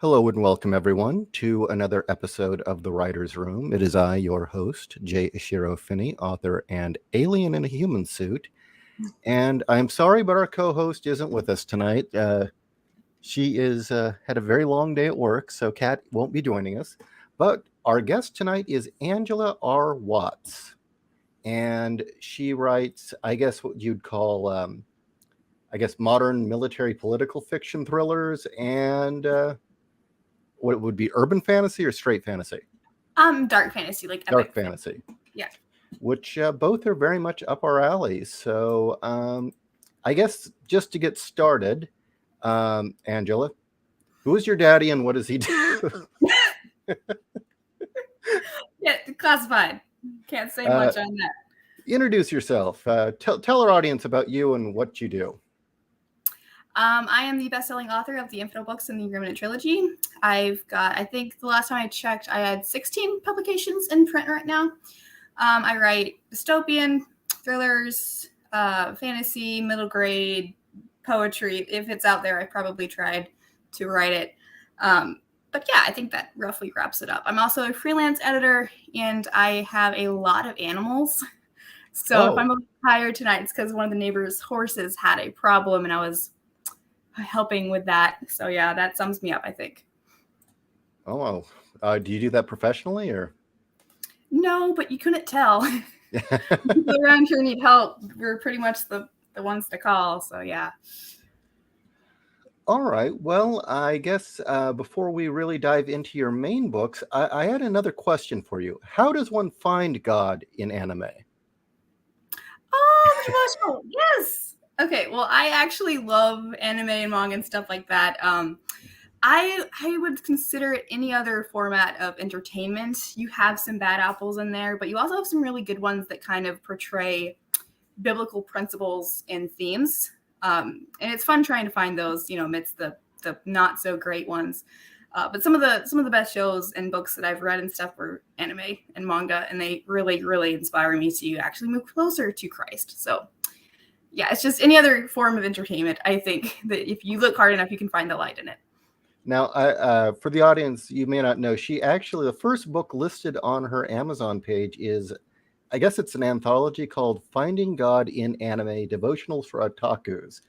Hello and welcome everyone to another episode of The Writer's Room. It is I, your host, J.Ishiro Finney, author and alien in a human suit. And I'm sorry, but our co-host isn't with us tonight. She had a very long day at work, so Kat won't be joining us. But our guest tonight is Angela R. Watts. And she writes, I guess what you'd call, modern military political fiction thrillers and... what would be urban fantasy or straight fantasy? Dark fantasy, like dark epic fantasy. Yeah. Which both are very much up our alley. So I guess just to get started, Angela, who is your daddy and what does he do? Yeah, classified. Can't say much on that. Introduce yourself. Tell our audience about you and what you do. I am the best-selling author of the Infidel Books and the Remnant Trilogy. I've got, I think the last time I checked, I had 16 publications in print right now. I write dystopian, thrillers, fantasy, middle grade, poetry. If it's out there, I probably tried to write it. But yeah, I think that roughly wraps it up. I'm also a freelance editor, and I have a lot of animals. So if I'm tired tonight, it's because one of the neighbor's horses had a problem, and I was helping with that. So yeah, that sums me up, I think. Oh, do you do that professionally or? No, but you couldn't tell. People around here need help. We're pretty much the ones to call. So yeah. All right. Well, I guess before we really dive into your main books, I had another question for you. How does one find God in anime? Oh, the emotional. Yes. Okay, well, I actually love anime and manga and stuff like that. I would consider it any other format of entertainment. You have some bad apples in there, but you also have some really good ones that kind of portray biblical principles and themes. And it's fun trying to find those, amidst the not so great ones. But some of the best shows and books that I've read and stuff were anime and manga, and they really, really inspire me to actually move closer to Christ. So yeah, it's just any other form of entertainment. I think that if you look hard enough, you can find the light in it. Now, for the audience, you may not know, the first book listed on her Amazon page is, I guess it's an anthology called Finding God in Anime, Devotionals for Otakus.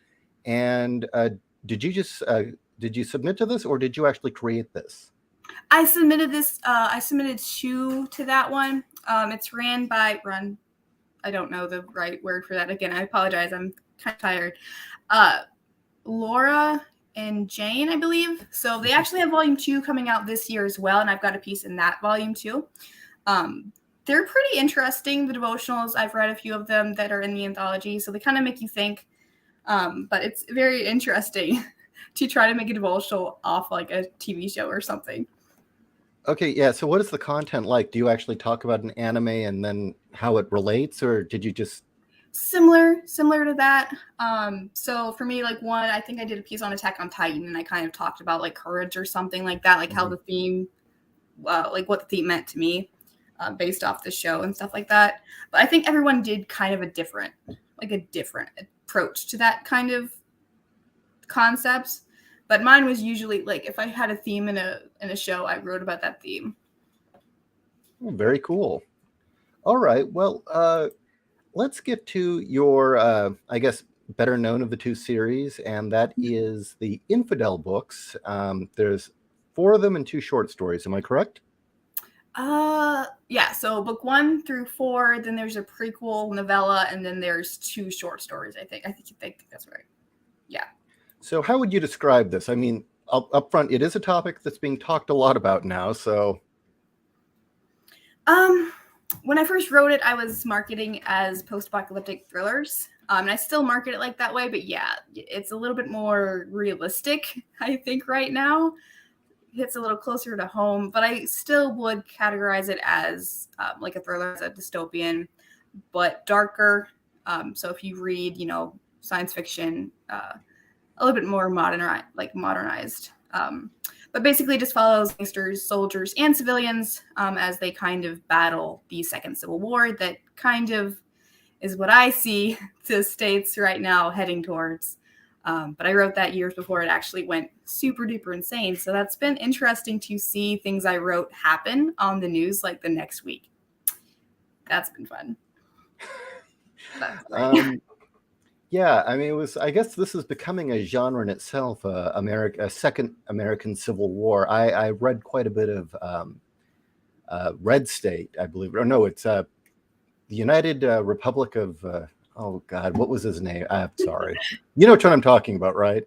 And did you submit to this or did you actually create this? I submitted this. I submitted two to that one. It's run. I don't know the right word for that. Again, I apologize. I'm kind of tired. Laura and Jane, I believe. So they actually have volume 2 coming out this year as well, and I've got a piece in that volume too. They're pretty interesting, the devotionals. I've read a few of them that are in the anthology, so they kind of make you think. But it's very interesting to try to make a devotional off like a TV show or something. Okay, yeah. So what is the content like? Do you actually talk about an anime and then how it relates, or did you just... Similar to that. So for me, like one, I think I did a piece on Attack on Titan, and I kind of talked about like courage or something like that, like how the theme, like what the theme meant to me, based off the show and stuff like that. But I think everyone did kind of a different approach to that kind of concepts. But mine was usually like if I had a theme in a show, I wrote about that theme. Oh, very cool. All right. Well, let's get to your, I guess, better known of the two series, and that is the Infidel books. There's 4 of them and 2 short stories. Am I correct? Yeah. So book 1 through 4, then there's a prequel novella, and then there's 2 short stories. I think that's right. Yeah. So how would you describe this? I mean, up front, it is a topic that's being talked a lot about now. So, when I first wrote it, I was marketing as post-apocalyptic thrillers. And I still market it like that way, but yeah, it's a little bit more realistic, I think, right now. It hits a little closer to home, but I still would categorize it as like a thriller, as a dystopian, but darker. So if you read, science fiction, a little bit more modernized. But basically just follows gangsters, soldiers, and civilians as they kind of battle the Second Civil War that kind of is what I see the States right now heading towards. But I wrote that years before it actually went super duper insane. So that's been interesting to see things I wrote happen on the news like the next week. That's been fun. That's great. Yeah, I mean, I guess this is becoming a genre in itself, a second American Civil War. I read quite a bit of Red State, I believe. Or no, it's the United Republic of, oh God, what was his name? I'm sorry. You know what I'm talking about, right?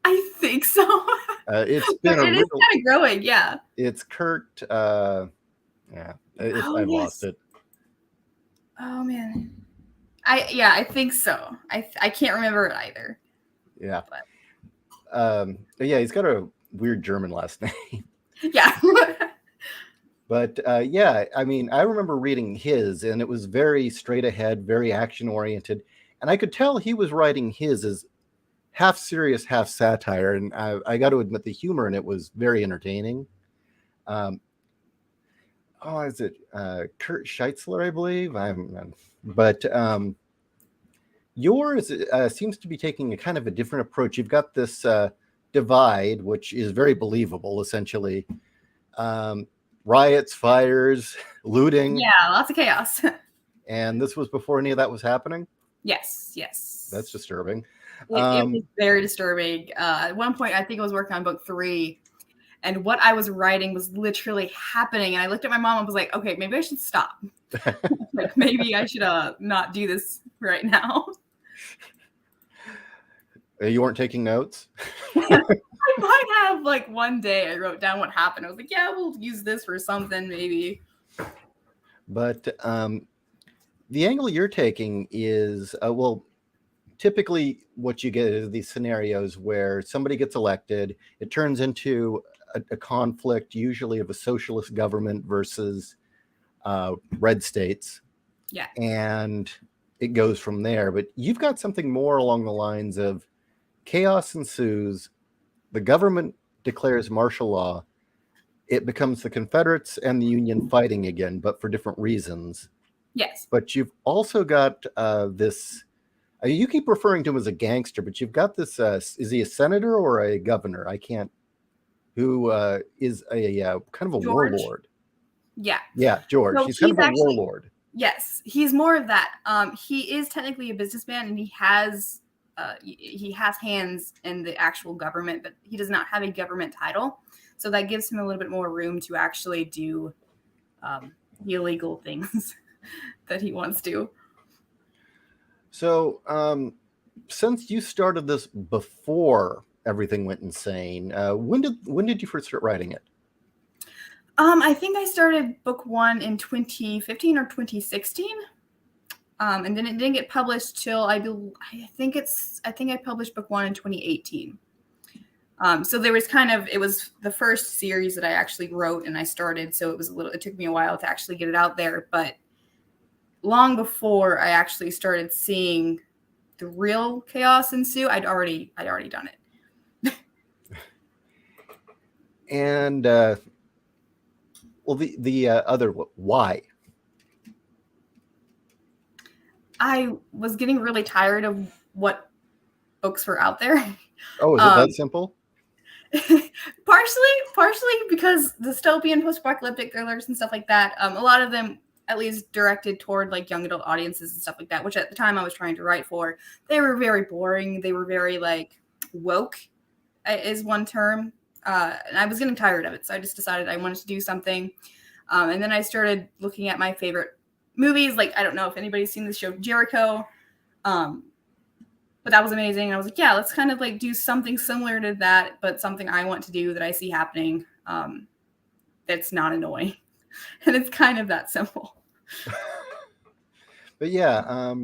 I think so. It's been it is kind of growing, yeah. It's Kurt, yeah, I've lost it. Oh, man. I think so. I can't remember it either. Yeah. But yeah, he's got a weird German last name. Yeah. But yeah, I mean, I remember reading his, and it was very straight ahead, very action oriented, and I could tell he was writing his as half serious, half satire, and I got to admit the humor in it was very entertaining. Is it Kurt Scheitzler, I believe? But yours seems to be taking a kind of a different approach. You've got this divide, which is very believable, essentially. Riots, fires, looting. Yeah, lots of chaos. And this was before any of that was happening? Yes. That's disturbing. It was very disturbing. At one point, I think I was working on book 3, and what I was writing was literally happening. And I looked at my mom and was like, okay, maybe I should stop. Like, maybe I should not do this right now. You weren't taking notes? I might have, like, one day I wrote down what happened. I was like, yeah, we'll use this for something, maybe. But the angle you're taking is, well, typically what you get is these scenarios where somebody gets elected, it turns into a conflict, usually of a socialist government versus red states. Yeah. And it goes from there. But you've got something more along the lines of chaos ensues, the government declares martial law, it becomes the Confederates and the Union fighting again, but for different reasons. Yes. But you've also got this, you keep referring to him as a gangster, but you've got this, is he a senator or a governor? I can't, who is a kind of a George. Warlord. Yeah. Yeah, George. So he's kind of a warlord. Yes, he's more of that. He is technically a businessman, and he has hands in the actual government, but he does not have a government title. So that gives him a little bit more room to actually do the illegal things that he wants to. So since you started this before everything went insane, when did you first start writing it? I think I started book 1 in 2015 or 2016. And then it didn't get published till I think I published book 1 in 2018. So there was it was the first series that I actually wrote and I started. So it took me a while to actually get it out there, but long before I actually started seeing the real chaos ensue, I'd already done it. And well, the other, why? I was getting really tired of what books were out there. Oh, is it that simple? partially because dystopian post-apocalyptic thrillers and stuff like that, a lot of them at least directed toward like young adult audiences and stuff like that, which at the time I was trying to write for, they were very boring. They were very like woke is one term. And I was getting tired of it. So I just decided I wanted to do something. And then I started looking at my favorite movies. Like, I don't know if anybody's seen the show Jericho. But that was amazing. And I was like, yeah, let's kind of like do something similar to that, but something I want to do that I see happening that's not annoying. And it's kind of that simple. But yeah,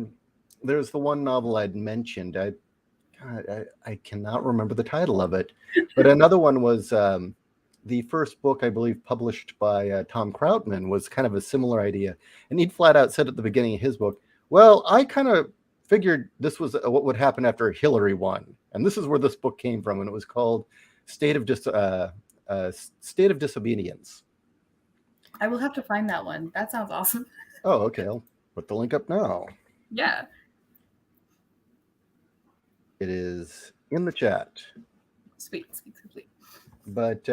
there's the one novel I'd mentioned. I cannot remember the title of it. But another one was the first book, I believe, published by Tom Krautman was kind of a similar idea. And he'd flat out said at the beginning of his book, well, I kind of figured this was what would happen after Hillary won. And this is where this book came from. And it was called State of Disobedience. I will have to find that one. That sounds awesome. Oh, okay. I'll put the link up now. Yeah. It is in the chat. Sweet. But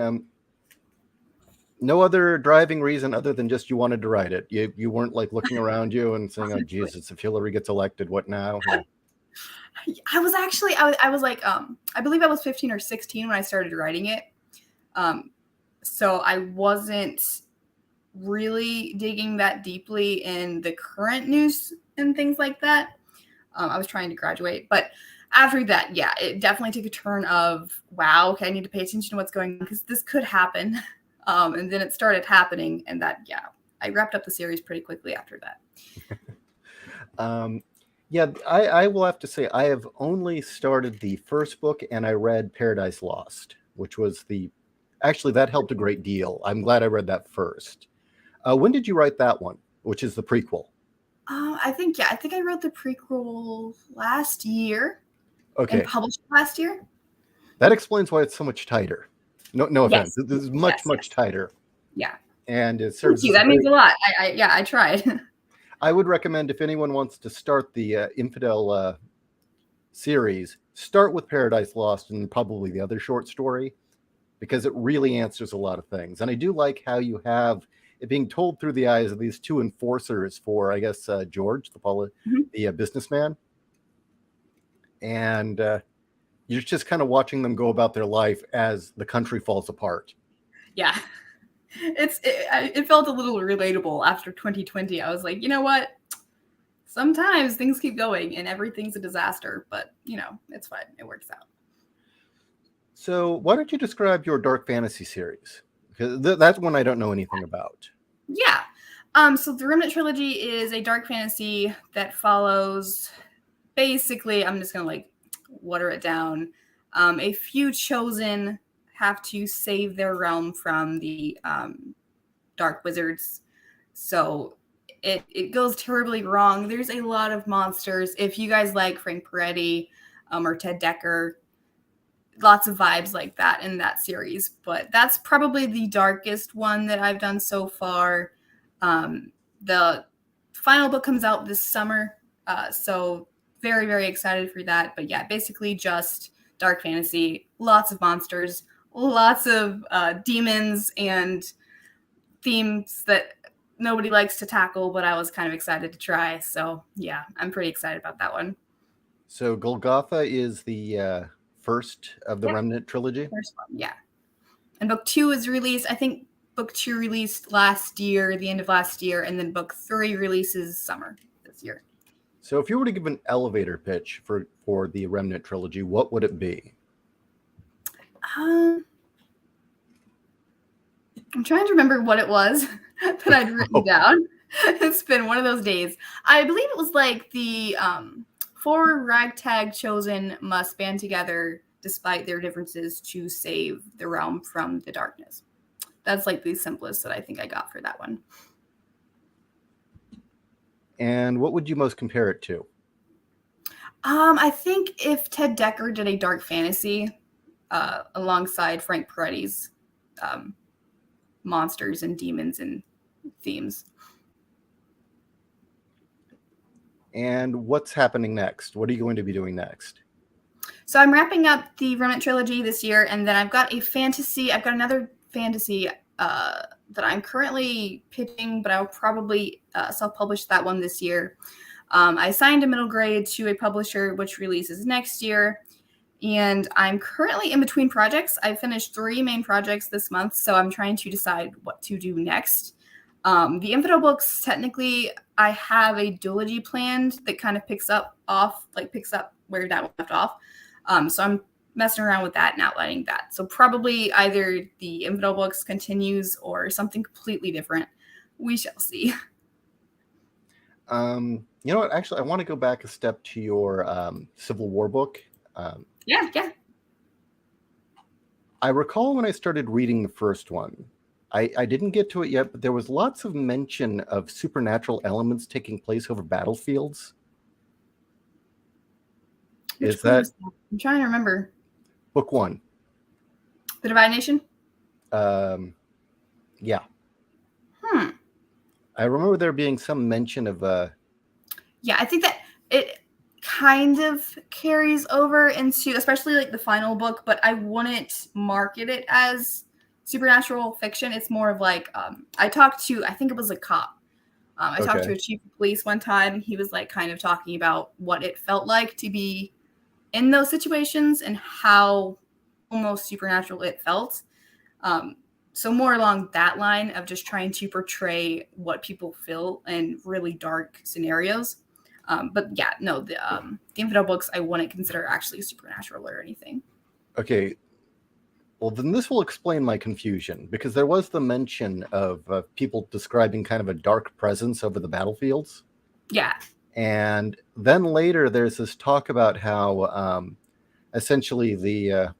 no other driving reason other than just you wanted to write it. You weren't like looking around you and saying, "Oh Jesus, if Hillary gets elected, what now?" Yeah. I was actually I was like I believe I was 15 or 16 when I started writing it. So I wasn't really digging that deeply in the current news and things like that. I was trying to graduate, but after that, yeah, it definitely took a turn of, wow, okay, I need to pay attention to what's going on because this could happen. And then it started happening, and that, yeah, I wrapped up the series pretty quickly after that. Yeah, I will have to say I have only started the first book, and I read Paradise Lost, which was actually that helped a great deal. I'm glad I read that first. When did you write that one, which is the prequel? I think I wrote the prequel last year. Okay. And published last year. That explains why it's so much tighter. No offense. Yes. This is much tighter. Yeah. And it serves. Thank you. That means a lot. I tried. I would recommend if anyone wants to start the Infidel series, start with Paradise Lost and probably the other short story, because it really answers a lot of things. And I do like how you have it being told through the eyes of these two enforcers for, I guess, George, the businessman. And you're just kind of watching them go about their life as the country falls apart. Yeah. It felt a little relatable after 2020. I was like, you know what? Sometimes things keep going and everything's a disaster, but it's fine. It works out. So why don't you describe your dark fantasy series? Because that's one I don't know anything about. Yeah. So the Remnant Trilogy is a dark fantasy that follows, basically, I'm just going to water it down. A few chosen have to save their realm from the dark wizards. So it goes terribly wrong. There's a lot of monsters. If you guys like Frank Peretti or Ted Dekker, lots of vibes like that in that series. But that's probably the darkest one that I've done so far. The final book comes out this summer. So very, very excited for that. But yeah, basically just dark fantasy, lots of monsters, lots of demons and themes that nobody likes to tackle, but I was kind of excited to try. So yeah, I'm pretty excited about that one. So Golgotha is the first of the Remnant trilogy? First one, yeah. And book 2 is released, I think book 2 released last year, the end of last year, and then book 3 releases summer this year. So if you were to give an elevator pitch for the Remnant trilogy, what would it be? I'm trying to remember what it was that I'd written down. It's been one of those days. I believe it was like the 4 ragtag chosen must band together despite their differences to save the realm from the darkness. That's like the simplest that I think I got for that one. And what would you most compare it to? I think if Ted Dekker did a dark fantasy alongside Frank Peretti's monsters and demons and themes. And what's happening next? What are you going to be doing next? So I'm wrapping up the Remnant trilogy this year, and then I've got another fantasy that I'm currently pitching, but I'll probably self-publish that one this year. I signed a middle grade to a publisher, which releases next year. And I'm currently in between projects. I finished 3 main projects this month, so I'm trying to decide what to do next. The Infidel Books, technically, I have a duology planned that kind of picks up where that left off. So I'm messing around with that and outlining that. So probably either the Infidel Books continues or something completely different. We shall see. You know what? Actually, I want to go back a step to your Civil War book. Yeah. I recall when I started reading the first one, I didn't get to it yet, but there was lots of mention of supernatural elements taking place over battlefields. Is that? I'm trying to remember. Book 1. The Divine Nation? Yeah. I remember there being some mention of Yeah, I think that it kind of carries over into, especially like the final book, but I wouldn't market it as supernatural fiction. It's more of like, I think it was a cop. I talked to a chief of police one time. He was like kind of talking about what it felt like to be in those situations and how almost supernatural it felt. So more along that line of just trying to portray what people feel in really dark scenarios. But yeah, no, the Infidel books I wouldn't consider actually supernatural or anything. Okay. Well, then this will explain my confusion, because there was the mention of people describing kind of a dark presence over the battlefields. Yeah. And then later there's this talk about how essentially the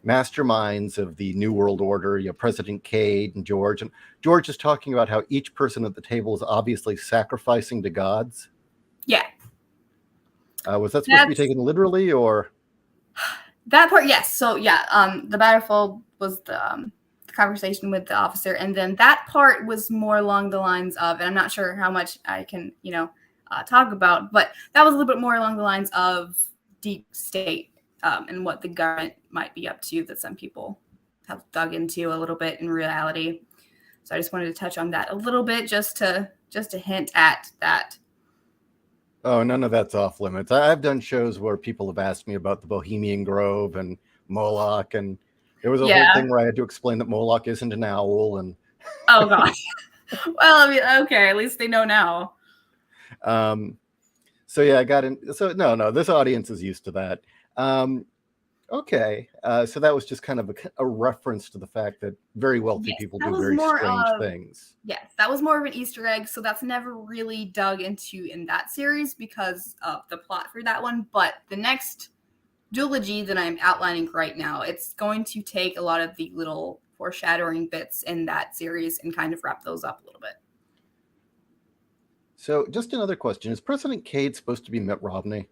masterminds of the New World Order, President Cade and George is talking about how each person at the table is obviously sacrificing to gods. Yeah. Was that supposed to be taken literally, or? That part, yes. So yeah, the battlefield was the conversation with the officer, and then that part was more along the lines of, and I'm not sure how much I can, talk about, but that was a little bit more along the lines of deep state and what the government might be up to that some people have dug into a little bit in reality. So I just wanted to touch on that a little bit, just to hint at that. Oh, none of that's off limits. I've done shows where people have asked me about the Bohemian Grove and Moloch, and there was a whole thing where I had to explain that Moloch isn't an owl. And oh gosh. Well, I mean, okay, at least they know now. So yeah, I got in. So no, this audience is used to that. Okay, so that was just kind of a reference to the fact that very wealthy people do very strange things. Yes, that was more of an Easter egg, so that's never really dug into in that series because of the plot for that one. But the next duology that I'm outlining right now, it's going to take a lot of the little foreshadowing bits in that series and kind of wrap those up a little bit. So just another question. Is President Cade supposed to be Mitt Romney?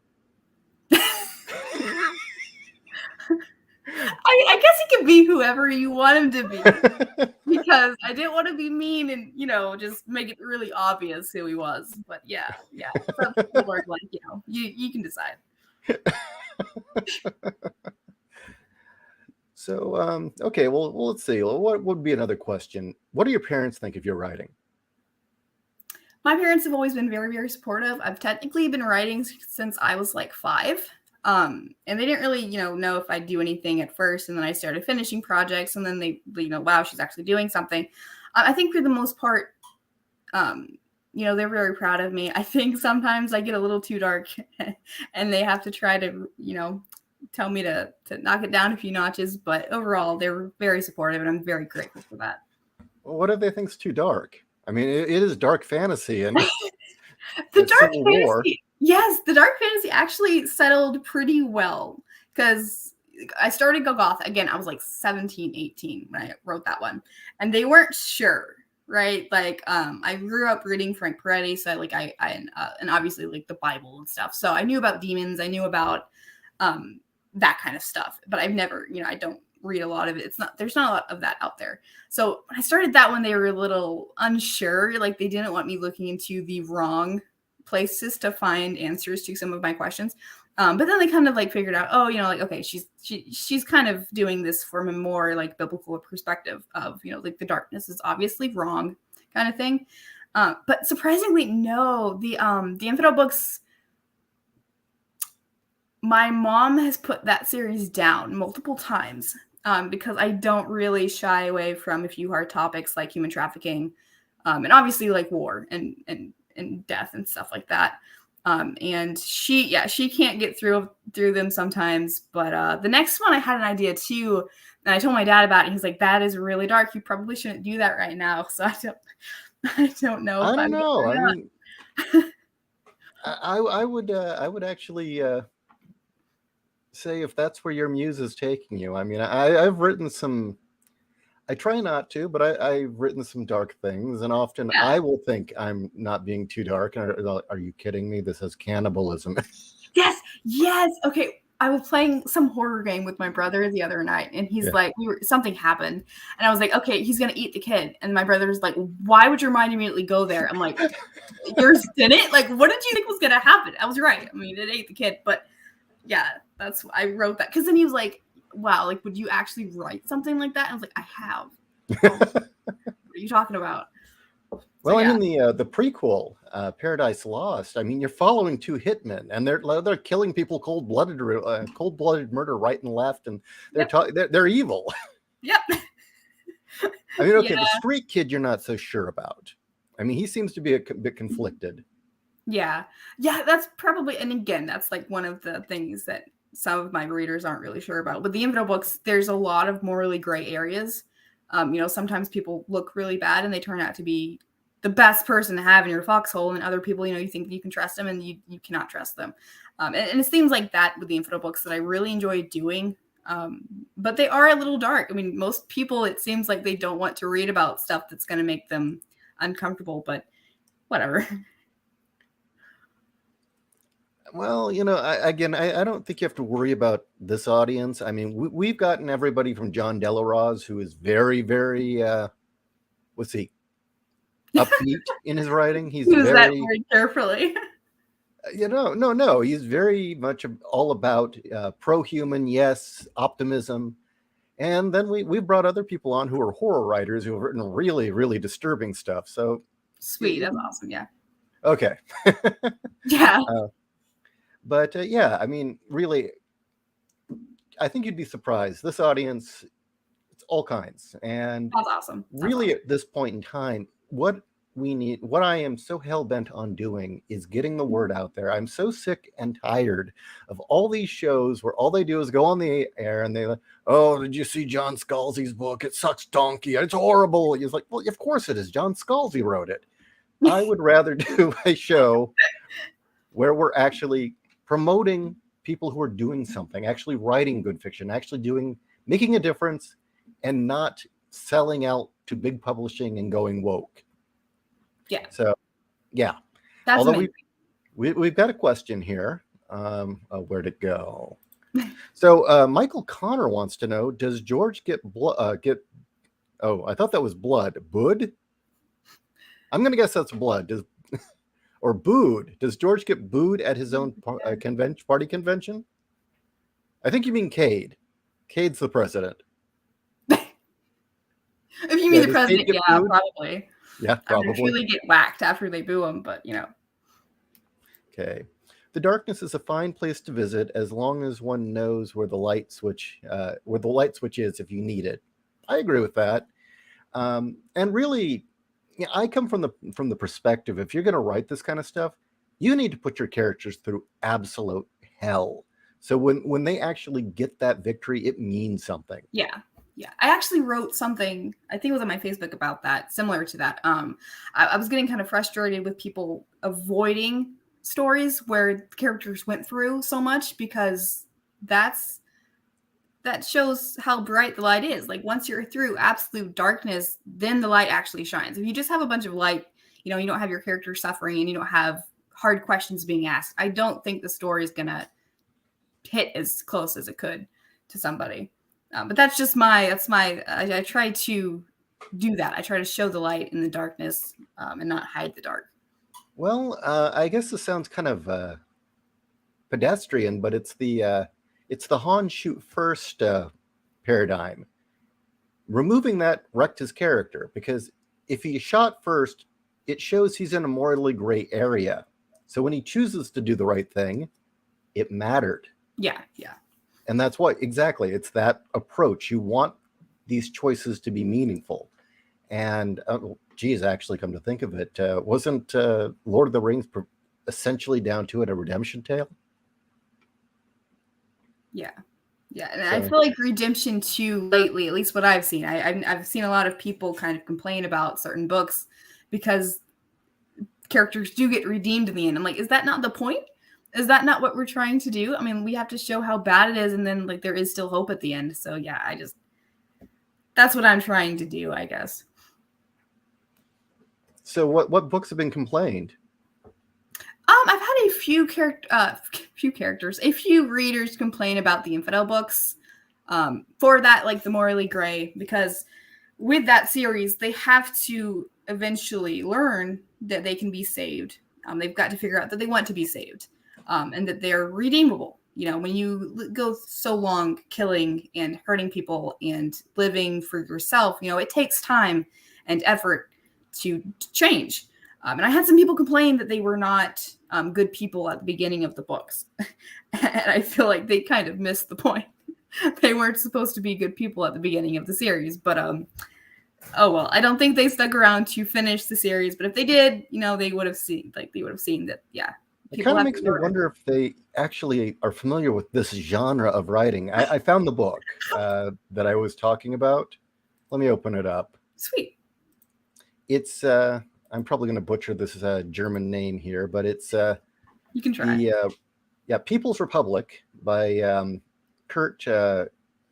I guess he can be whoever you want him to be, because I didn't want to be mean and, just make it really obvious who he was. But yeah. Some people are like, you can decide. So, okay, well, let's see. What would be another question? What do your parents think of your writing? My parents have always been very, very supportive. I've technically been writing since I was like 5. And they didn't really, know if I'd do anything at first. And then I started finishing projects, and then they, wow, she's actually doing something. I think for the most part, they're very proud of me. I think sometimes I get a little too dark and they have to try to, tell me to knock it down a few notches. But overall, they're very supportive, and I'm very grateful for that. Well, what do they think's too dark? I mean, it is dark fantasy, and the dark fantasy. Yes, the dark fantasy actually settled pretty well, because I started Golgotha. Again, I was like 17, 18 when I wrote that one. And they weren't sure, right? Like, I grew up reading Frank Peretti, so and obviously like the Bible and stuff. So I knew about demons. I knew about that kind of stuff. But I've never, I don't read a lot of it. There's not a lot of that out there. So when I started that one, they were a little unsure. Like, they didn't want me looking into the wrong places to find answers to some of my questions. But then they kind of like figured out, okay, she's kind of doing this from a more like biblical perspective of, like the darkness is obviously wrong kind of thing. But surprisingly, no, the Infidel books, my mom has put that series down multiple times because I don't really shy away from a few hard topics like human trafficking and obviously like war and death and stuff like that. And she can't get through them sometimes. But the next one, I had an idea too, and I told my dad about it. He's like, "That is really dark. You probably shouldn't do that right now." So I don't know. I don't know. I mean, I would actually say if that's where your muse is taking you. I mean, I've written some. I try not to, but I've written some dark things, and often I will think I'm not being too dark. And are you kidding me? This has cannibalism. Yes. Okay. I was playing some horror game with my brother the other night, and he's like, something happened, and I was like, okay, he's gonna eat the kid, and my brother's like, why would your mind immediately go there? I'm like, yours didn't? Like, what did you think was gonna happen? I was right. I mean, it ate the kid, but yeah, I wrote that because then he was like, wow, like, would you actually write something like that? And I was like, I have. What are you talking about? Well, I mean, the prequel, Paradise Lost. I mean, you're following two hitmen, and they're killing people cold-blooded murder right and left, and they're evil. Yep. I mean, okay, the street kid you're not so sure about. I mean, he seems to be a bit conflicted. Yeah, that's probably, and again, that's like one of the things that some of my readers aren't really sure about. With the Infidel books, there's a lot of morally gray areas. Sometimes people look really bad and they turn out to be the best person to have in your foxhole, and other people, you think you can trust them and you cannot trust them. And it seems like that with the Infidel books that I really enjoy doing. But they are a little dark. I mean, most people, it seems like they don't want to read about stuff that's going to make them uncomfortable, but whatever. Well, I don't think you have to worry about this audience. I mean, we've gotten everybody from John Delaroz, who is very, very, what's he, upbeat in his writing. He's Use that very carefully. No. He's very much all about pro-human, yes, optimism. And then we've brought other people on who are horror writers who have written really, really disturbing stuff. So sweet, that's awesome. Yeah. Okay. Yeah. But I mean, really, I think you'd be surprised. This audience, it's all kinds. And that's awesome. Really, at this point in time, what I am so hell-bent on doing is getting the word out there. I'm so sick and tired of all these shows where all they do is go on the air and they're like, oh, did you see John Scalzi's book? It sucks donkey. It's horrible. He's like, well, of course it is. John Scalzi wrote it. I would rather do a show where we're actually promoting people who are doing something, actually writing good fiction, actually making a difference, and not selling out to big publishing and going woke. Yeah. So, yeah. That's although we've got a question here. Where'd it go? So Michael Connor wants to know: does George get get? Oh, I thought that was blood. Bud? I'm gonna guess that's blood. Or booed. Does George get booed at his own party convention? I think you mean Cade. Cade's the president. If you mean the president, yeah, probably. Yeah, probably. They really get whacked after they boo him, but Okay. The darkness is a fine place to visit as long as one knows where the light switch is if you need it. I agree with that. And really, I come from the perspective, if you're going to write this kind of stuff, you need to put your characters through absolute hell. So when they actually get that victory, it means something. Yeah. I actually wrote something, I think it was on my Facebook, about that, similar to that. I was getting kind of frustrated with people avoiding stories where the characters went through so much, because that shows how bright the light is. Like, once you're through absolute darkness, then the light actually shines. If you just have a bunch of light, you don't have your character suffering and you don't have hard questions being asked, I don't think the story is gonna hit as close as it could to somebody. But that's just I try to do that. I try to show the light in the darkness and not hide the dark. Well, I guess this sounds kind of pedestrian, but it's the Han shoot first paradigm. Removing that wrecked his character, because if he shot first, it shows he's in a morally gray area. So when he chooses to do the right thing, it mattered. Yeah. And that's exactly, it's that approach. You want these choices to be meaningful. And actually, come to think of it, wasn't Lord of the Rings essentially down to it a redemption tale? Yeah. And I feel like redemption too lately, at least what I've seen. I've seen a lot of people kind of complain about certain books because characters do get redeemed in the end. I'm like, is that not the point? Is that not what we're trying to do? I mean, we have to show how bad it is, and then there is still hope at the end. So yeah, that's what I'm trying to do, I guess. So what books have been complained? I've had a few a few readers complain about the Infidel books for that, like the morally gray, because with that series, they have to eventually learn that they can be saved. They've got to figure out that they want to be saved, and that they're redeemable. When you go so long killing and hurting people and living for yourself, it takes time and effort to change. And I had some people complain that they were not good people at the beginning of the books. And I feel like they kind of missed the point. They weren't supposed to be good people at the beginning of the series, but oh well. I don't think they stuck around to finish the series, but if they did, they would have seen that, yeah. It kind of makes me wonder if they actually are familiar with this genre of writing. I found the book that I was talking about. Let me open it up. Sweet. It's I'm probably going to butcher this German name here, but it's you can try. People's Republic by Kurt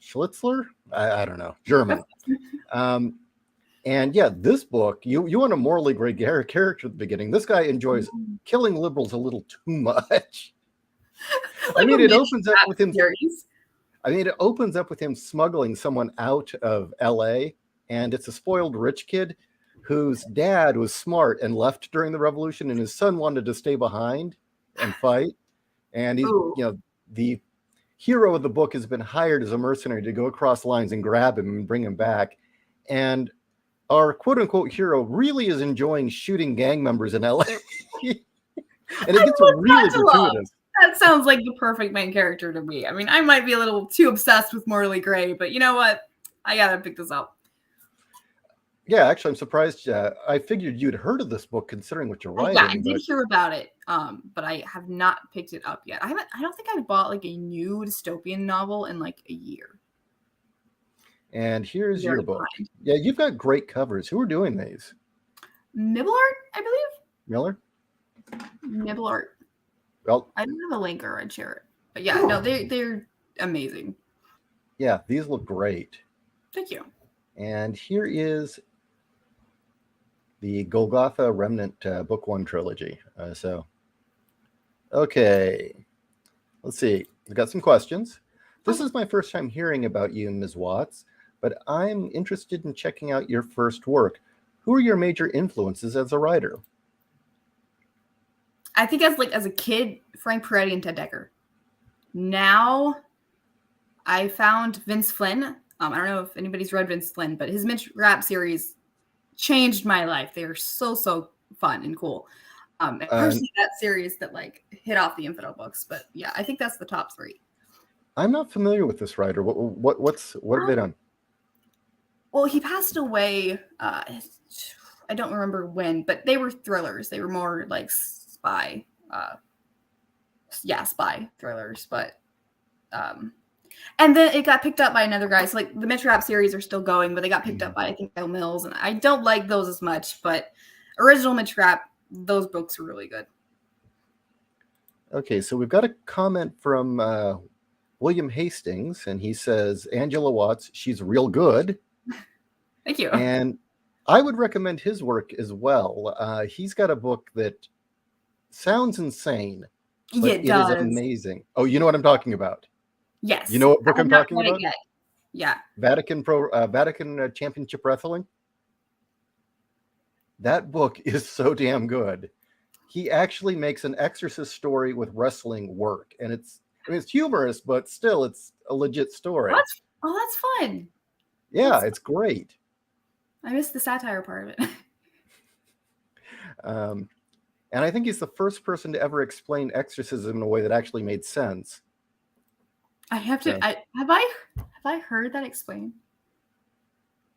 Schlitzler. I don't know, German. And yeah, this book, you want a morally gray character at the beginning. This guy enjoys killing liberals a little too much. It opens up with him. It opens up with him smuggling someone out of LA, and it's a spoiled rich kid whose dad was smart and left during the revolution, and his son wanted to stay behind and fight. And he's, the hero of the book has been hired as a mercenary to go across lines and grab him and bring him back. And our quote-unquote hero really is enjoying shooting gang members in LA. And it gets really gratuitous. That sounds like the perfect main character to me. I might be a little too obsessed with morally gray, but you know what? I gotta pick this up. Yeah, actually, I'm surprised. I figured you'd heard of this book considering what you're writing. Yeah, I did hear about it, but I have not picked it up yet. I don't think I've bought like a new dystopian novel in like a year. And here's your book. Yeah, you've got great covers. Who are doing these? Nibble Art, I believe. Miller? Nibble Art. Well, I don't have a link or I'd share it. But yeah, no, they're amazing. Yeah, these look great. Thank you. And here is the Golgotha Remnant Book 1 trilogy. Okay. Let's see. We've got some questions. This is my first time hearing about you, Ms. Watts, but I'm interested in checking out your first work. Who are your major influences as a writer? I think as a kid, Frank Peretti and Ted Dekker. Now, I found Vince Flynn. I don't know if anybody's read Vince Flynn, but his Mitch Rapp series changed my life. They are so fun and cool. And personally, that series that hit off the Infidel books. But yeah, I think that's the top 3. I'm not familiar with this writer. What have they done? Well, he passed away. I don't remember when, but they were thrillers. They were more like spy. Spy thrillers. But and then it got picked up by another guy. So the Mitch Rapp series are still going, but they got picked up by I think Bill Mills, and I don't like those as much. But original Mitch Rapp, those books are really good. Okay, so we've got a comment from William Hastings, and he says, Angela Watts, she's real good. Thank you. And I would recommend his work as well. He's got a book that sounds insane, but it is amazing. Oh, you know what I'm talking about? Yes. You know what book I'm talking about? Yeah. Vatican Championship Wrestling. That book is so damn good. He actually makes an exorcist story with wrestling work, and it's humorous, but still, it's a legit story. That's fun. Yeah, it's great. I missed the satire part of it. And I think he's the first person to ever explain exorcism in a way that actually made sense. I have to. Have I heard that explained?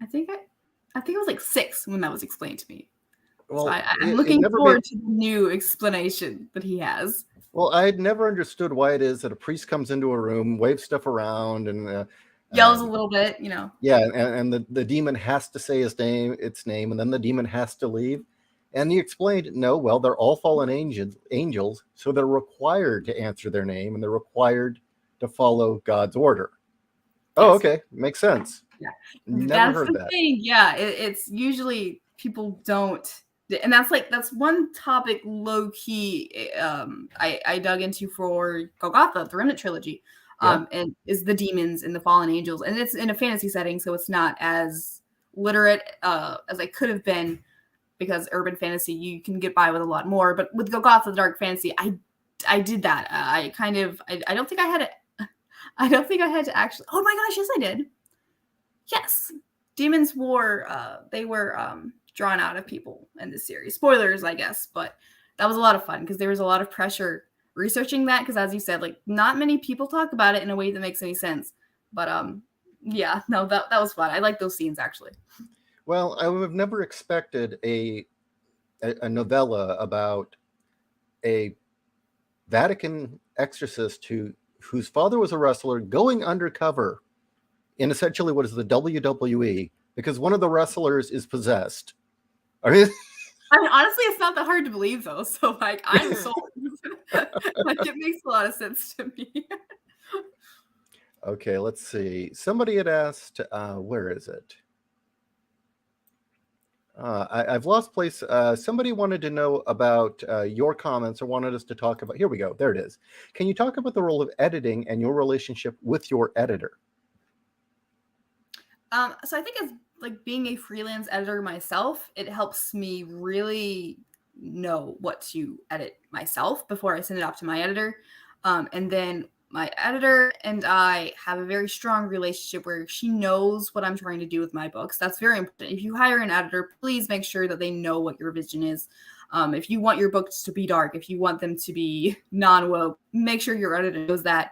I think I was like 6 when that was explained to me. Well, so I'm looking forward to the new explanation that he has. Well, I'd never understood why it is that a priest comes into a room, waves stuff around, and yells a little bit, Yeah, and the demon has to say its name, and then the demon has to leave. And he explained, no, well, they're all fallen angels, so they're required to answer their name, and they're required to follow God's order. Oh, okay, makes sense. Yeah, never heard that. Thing. Yeah, it's usually people don't And that's one topic low key I dug into for Golgotha, the Remnant trilogy, Yeah. and is the demons and the fallen angels, and it's in a fantasy setting, so it's not as literate as I could have been, because urban fantasy you can get by with a lot more. But with Golgotha, the dark fantasy, I did that. I don't think I had it. I don't think I had to actually. Oh my gosh, yes I did. Yes, demons they were drawn out of people in this series. Spoilers, I guess, but that was a lot of fun because there was a lot of pressure researching that, because as you said, like, not many people talk about it in a way that makes any sense. But yeah, no, that was fun. I like those scenes actually. Well, I would have never expected a novella about a Vatican exorcist whose father was a wrestler going undercover in essentially what is the WWE, because one of the wrestlers is possessed. I mean, honestly, it's not that hard to believe though. So like, I'm sold. Like, it makes a lot of sense to me. okay, let's see. Somebody had asked, where is it? I've lost place. Somebody wanted to know about your comments, or wanted us to talk about. Here we go. There it is. Can you talk about the role of editing and your relationship with your editor? So I think as like being a freelance editor myself, it helps me really know what to edit myself before I send it off to my editor. And then my editor and I have a very strong relationship where she knows what I'm trying to do with my books. That's very important. If you hire an editor, please make sure that they know what your vision is. If you want your books to be dark, if you want them to be non-woke, make sure your editor knows that,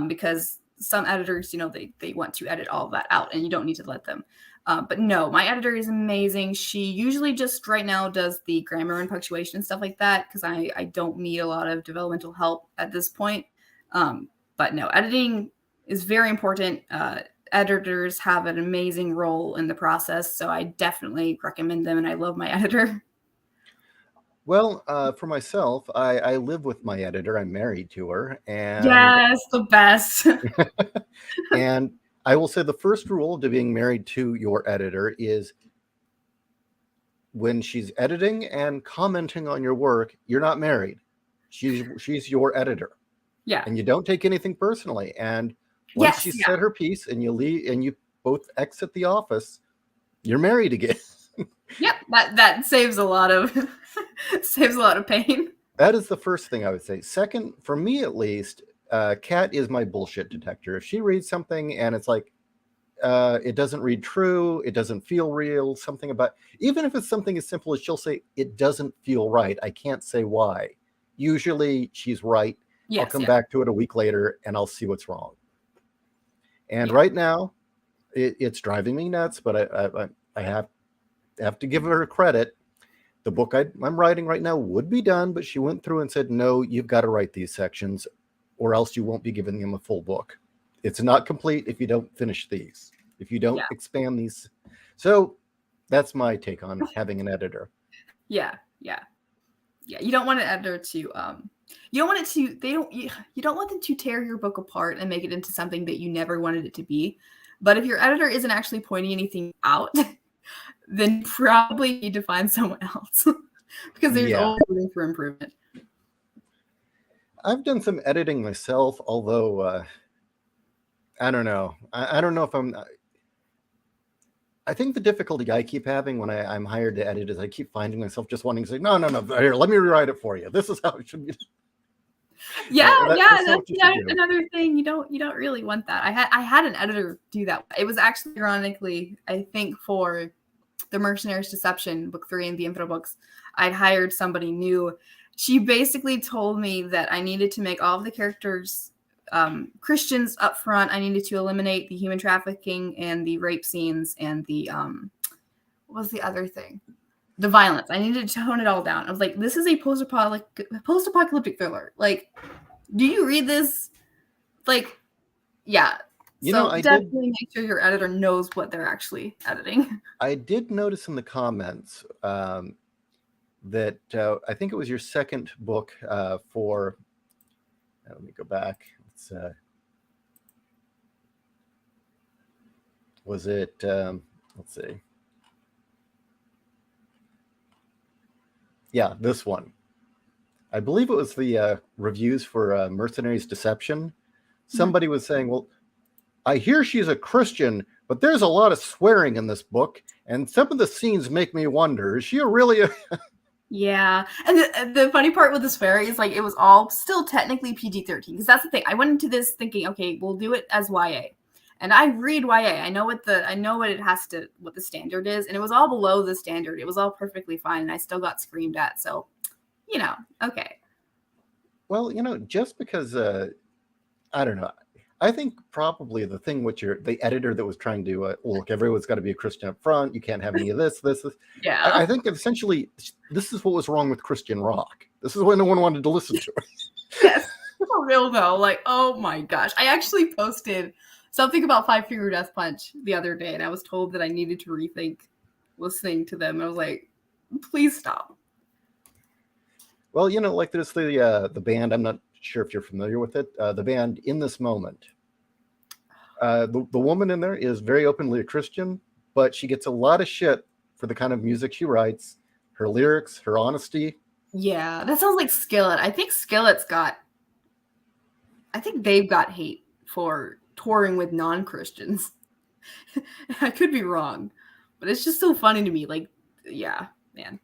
because some editors, they want to edit all of that out, and you don't need to let them. But no, my editor is amazing. She usually just right now does the grammar and punctuation and stuff like that, because I don't need a lot of developmental help at this point. But no, editing is very important. Editors have an amazing role in the process, so I definitely recommend them, and I love my editor. Well, for myself, I live with my editor. I'm married to her, and Yes, the best. and I will say the first rule to being married to your editor is when she's editing and commenting on your work, you're not married. She's your editor. Yeah. And you don't take anything personally. And once Yes. she's Yeah. said her piece and you leave and you both exit the office, you're married again. Yep. That saves a lot of saves a lot of pain. That is the first thing I would say. Second, for me at least, Kat is my bullshit detector. If she reads something and it's like, it doesn't read true, it doesn't feel real, something about, even if it's something as simple as she'll say, it doesn't feel right, I can't say why. Usually she's right. Yes, I'll come back to it a week later and I'll see what's wrong. And Yeah. right now, it's driving me nuts, but I have to give her credit. The book I'm writing right now would be done, but she went through and said, no, you've got to write these sections or else you won't be giving them a full book. It's not complete if you don't finish these, if you don't expand these. So that's my take on having an editor. Yeah. You don't want an editor to you don't want it to you don't want them to tear your book apart and make it into something that you never wanted it to be. But if your editor isn't actually pointing anything out, then you probably need to find someone else, because there's always room for improvement. I've done some editing myself, although I don't know. I don't know if I think the difficulty I keep having when I'm hired to edit is I keep finding myself just wanting to say, no, here, let me rewrite it for you. This is how it should be. That's another thing. You don't really want that. I had an editor do that. It was actually, ironically, I think, for the Mercenaries Deception, book 3 in the Infidel Books, I'd hired somebody new. She basically told me that I needed to make all of the characters Christians up front. I needed to eliminate the human trafficking and the rape scenes and the what was the other thing? The violence. I needed to tone it all down. I was like, this is a post-apocalyptic thriller. Like, do you read this? Like, yeah. So definitely make sure your editor knows what they're actually editing. I did notice in the comments that I think it was your second book for. Let me go back. Was it? Let's see. Yeah, this one. I believe it was the reviews for Mercenaries Deception. Somebody was saying, well, I hear she's a Christian, but there's a lot of swearing in this book, and some of the scenes make me wonder, is she really a... Yeah. And the funny part with the swearing is, like, it was all still technically PG-13, because that's the thing. I went into this thinking, okay, we'll do it as YA. And I read YA. I know what the standard is, and it was all below the standard. It was all perfectly fine, and I still got screamed at. So, okay. Well, just because I don't know. I think probably the thing which the editor that was trying to look, everyone's got to be a Christian up front. You can't have any of this. Yeah. I think essentially this is what was wrong with Christian rock. This is what no one wanted to listen to. Yes, for real though. Like, oh my gosh, I actually posted something about Five Finger Death Punch the other day, and I was told that I needed to rethink listening to them. I was like, please stop. Well, like there's the band. I'm not sure if you're familiar with it. The band In This Moment. The woman in there is very openly a Christian, but she gets a lot of shit for the kind of music she writes, her lyrics, her honesty. Yeah, that sounds like Skillet. I think they've got hate for touring with non-Christians. I could be wrong, but it's just so funny to me. Like, yeah, man.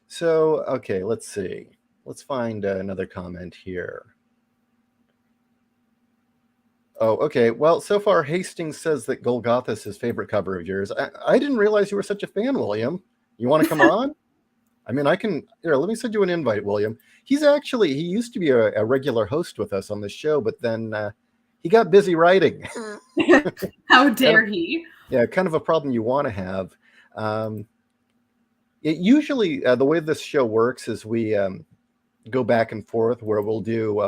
So, okay, let's see. Let's find another comment here. Oh, okay. Well, so far, Hastings says that Golgotha is his favorite cover of yours. I didn't realize you were such a fan, William. You want to come on? I mean, here, let me send you an invite, William. He used to be a regular host with us on this show, but then he got busy writing. How dare he? Yeah, kind of a problem you want to have. It usually, the way this show works is we go back and forth, where we'll do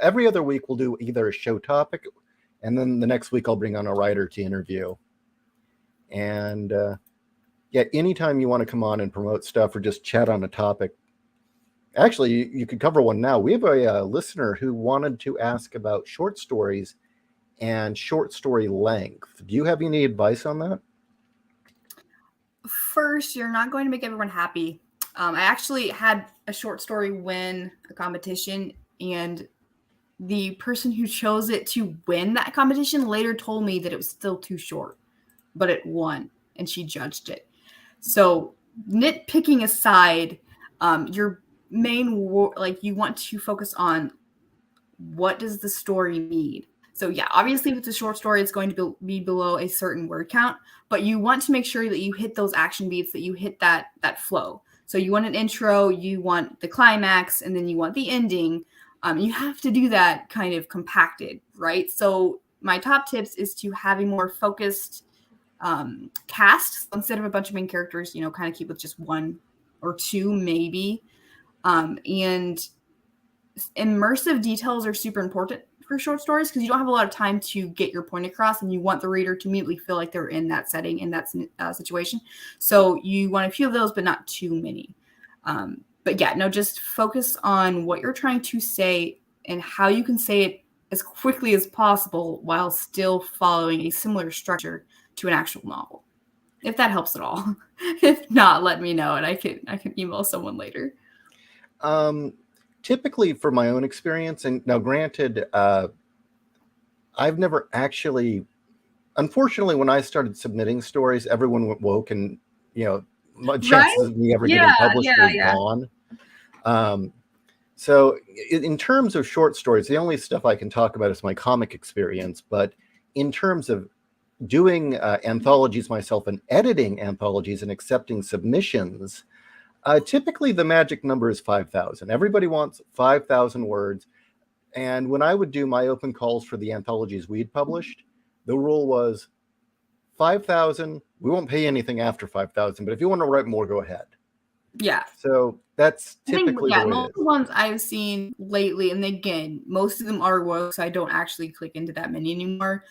every other week we'll do either a show topic, and then the next week I'll bring on a writer to interview. And yeah, anytime you want to come on and promote stuff or just chat on a topic, actually you could cover one now. We have a listener who wanted to ask about short stories and short story length. Do you have any advice on that? First, you're not going to make everyone happy. I actually had a short story win a competition, and the person who chose it to win that competition later told me that it was still too short, but it won, and she judged it. So, nitpicking aside, your main you want to focus on what does the story need. So yeah, obviously if it's a short story, it's going to be below a certain word count, but you want to make sure that you hit those action beats, that you hit that flow. So you want an intro, you want the climax, and then you want the ending. You have to do that kind of compacted, right? So my top tips is to have a more focused cast. Instead of a bunch of main characters, kind of keep with just one or two maybe. And immersive details are super important for short stories, because you don't have a lot of time to get your point across, and you want the reader to immediately feel like they're in that setting, in that situation. So you want a few of those, but not too many. But yeah, no, just focus on what you're trying to say and how you can say it as quickly as possible while still following a similar structure to an actual novel. If that helps at all. If not, let me know, and I can email someone later. Typically, for my own experience, and now granted, I've never actually, unfortunately, when I started submitting stories, everyone went woke, and my chances of me ever getting published are gone. So in terms of short stories, the only stuff I can talk about is my comic experience. But in terms of doing anthologies myself and editing anthologies and accepting submissions, typically the magic number is 5,000. Everybody wants 5,000 words. And when I would do my open calls for the anthologies we'd published, the rule was 5,000. We won't pay anything after 5,000, but if you want to write more, go ahead. Yeah. So that's typically the way most of the ones I've seen lately, and again, most of them are woke, so I don't actually click into that many anymore.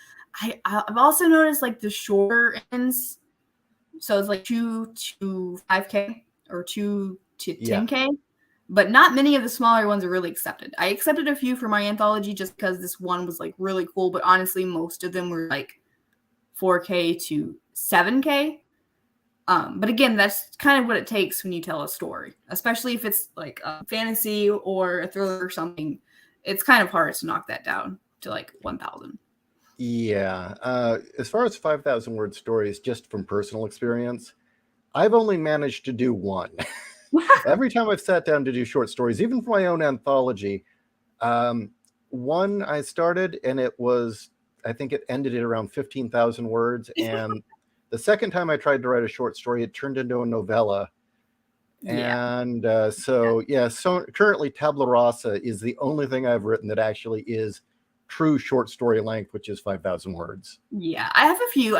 I've also noticed like the shorter ends, so it's like 2 to 5K or 2 to 10K, but not many of the smaller ones are really accepted. I accepted a few for my anthology just because this one was like really cool, but honestly, most of them were like 4K to 7K. But again, that's kind of what it takes when you tell a story, especially if it's like a fantasy or a thriller or something. It's kind of hard to knock that down to like 1,000. Yeah. As far as 5,000 word stories, just from personal experience, I've only managed to do one. Every time I've sat down to do short stories, even for my own anthology, one I started and I think it ended at around 15,000 words. And the second time I tried to write a short story, it turned into a novella. Yeah. And so currently Tabula Rasa is the only thing I've written that actually is true short story length, which is 5,000 words. Yeah, I have a few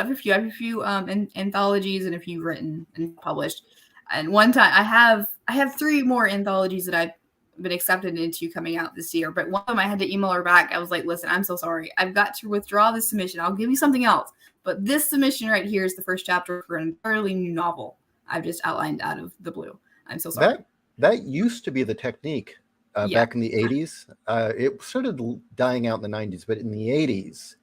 anthologies and a few written and published. And one time I have 3 more anthologies that I've been accepted into coming out this year. But one of them I had to email her back. I was like, listen, I'm so sorry. I've got to withdraw this submission. I'll give you something else. But this submission right here is the first chapter for an entirely new novel I've just outlined out of the blue. I'm so sorry. That used to be the technique back in the 80s. It started dying out in the 90s, but in the 80s,